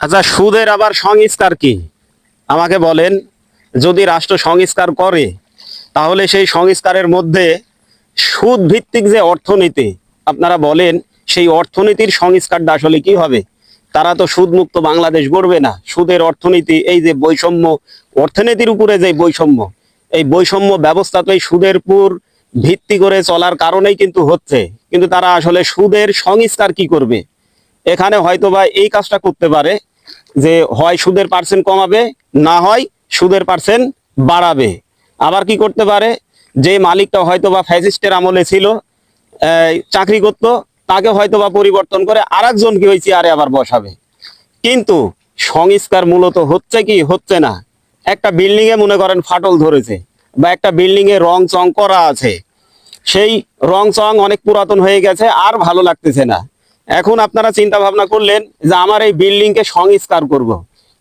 আচ্ছা, সুদের আবার সংস্কার কি আমাকে বলেন। যদি রাষ্ট্র সংস্কার করে তাহলে সেই সংস্কারের মধ্যে সুদ ভিত্তিক যে অর্থনীতি আপনারা বলেন, সেই অর্থনীতির সংস্কারটা আসলে কি হবে? তারা তো সুদমুক্ত বাংলাদেশ গড়বে না। সুদের অর্থনীতি, এই যে বৈষম্য, অর্থনীতির উপরে যে বৈষম্য, এই বৈষম্য ব্যবস্থা তো এই সুদের উপর ভিত্তি করে চলার কারণেই কিন্তু হচ্ছে। কিন্তু তারা আসলে সুদের সংস্কার কি করবে? এখানে হয়তোবা এই কাজটা করতে পারে যে হয় সুদের পার্সেন্ট কমাবে, না হয় সুদের পার্সেন্ট বাড়াবে। আবার কি করতে পারে, যে মালিকটা হয়তোবা ফ্যাসিস্টের আমলে ছিল, চাকরি করত, তাকে হয়তোবা পরিবর্তন করে আরেকজনকে ওই চেয়ারে আবার বসাবে। কিন্তু সংস্কার মূলত হচ্ছে কি হচ্ছে না। একটা বিল্ডিং এ মনে করেন ফাটল ধরেছে, বা একটা বিল্ডিং এ রং চং করা আছে, সেই রং চং অনেক পুরাতন হয়ে গেছে, আর ভালো লাগতেছে না। এখন আপনারা চিন্তা ভাবনা করলেন যে আমার এই বিল্ডিং কে সংস্কার করব।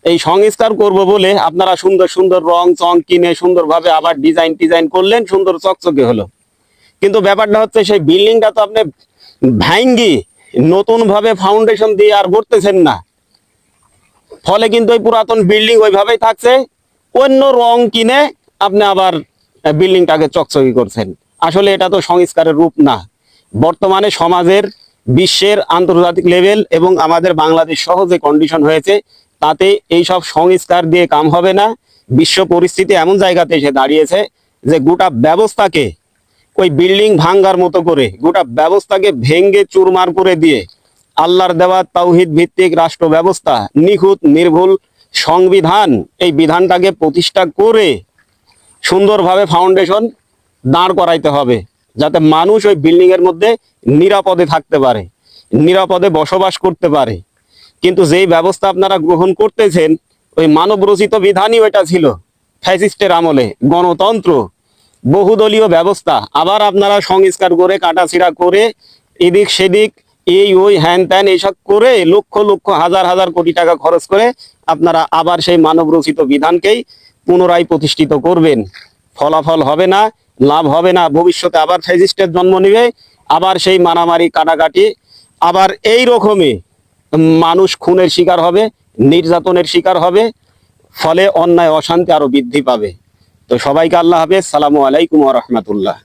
এই সংস্কার করব বলে আপনারা সুন্দর সুন্দর রং চং কিনে সুন্দরভাবে আবার ডিজাইন করলেন, সুন্দর চকচকে হলো। কিন্তু ব্যাপারটা হচ্ছে, সেই বিল্ডিংটা তো আপনি ভাঙ্গি নতুন ভাবে ফাউন্ডেশন দিয়ে আর গড়তেছেন না। ফলে কিন্তু ওই পুরাতন বিল্ডিং ওইভাবেই থাকছে, অন্য রং কিনে আপনি আবার বিল্ডিংটাকে চকচকে করছেন। আসলে এটা তো সংস্কারের রূপ না। বর্তমানে সমাজের, বিশ্বের, আন্তর্জাতিক লেভেল এবং আমাদের বাংলাদেশ সহ যে কন্ডিশন হয়েছে, তাতে এইসব সংস্কার দিয়ে কাম হবে না। বিশ্ব পরিস্থিতি এমন জায়গাতে এসে দাঁড়িয়েছে যে গোটা ব্যবস্থাকে, ওই বিল্ডিং ভাঙ্গার মতো করে গোটা ব্যবস্থাকে ভেঙ্গে চুরমার করে দিয়ে আল্লাহর দেওয়া তাওহিদ ভিত্তিক রাষ্ট্র ব্যবস্থা, নিখুঁত নির্ভুল সংবিধান, এই বিধানটাকে প্রতিষ্ঠা করে সুন্দরভাবে ফাউন্ডেশন দাঁড় করাইতে হবে, যাতে মানুষ ওই বিল্ডিং এর মধ্যে নিরাপদে থাকতে পারে, নিরাপদে বসবাস করতে পারে। কিন্তু যেই ব্যবস্থা আপনারা গ্রহণ করতেছেন, ওই মানব রচিত বিধানই ওইটা ছিল ফ্যাসিস্টের আমলে, গণতন্ত্র, বহুদলীয় ব্যবস্থা। আবার আপনারা সংস্কার করে কাটাছিড়া করে এদিক সেদিক এই ওই হ্যান ত্যান এইসব করে লক্ষ লক্ষ হাজার হাজার কোটি টাকা খরচ করে আপনারা আবার সেই মানব রচিত বিধানকেই পুনরায় প্রতিষ্ঠিত করবেন। ফলাফল হবে না, লাভ হবে না। ভবিষ্যতে আবার ফ্যাসিস্টের জন্ম নিবে, আবার সেই মারামারি কাটাকাটি, আবার এই রকমই মানুষ খুনের শিকার হবে, নির্যাতনের শিকার হবে। ফলে অন্যায় অশান্তি আরো বৃদ্ধি পাবে। তো সবাইকে আল্লাহ হাফেজ, সালামু আলাইকুম ওয়া রাহমাতুল্লাহ।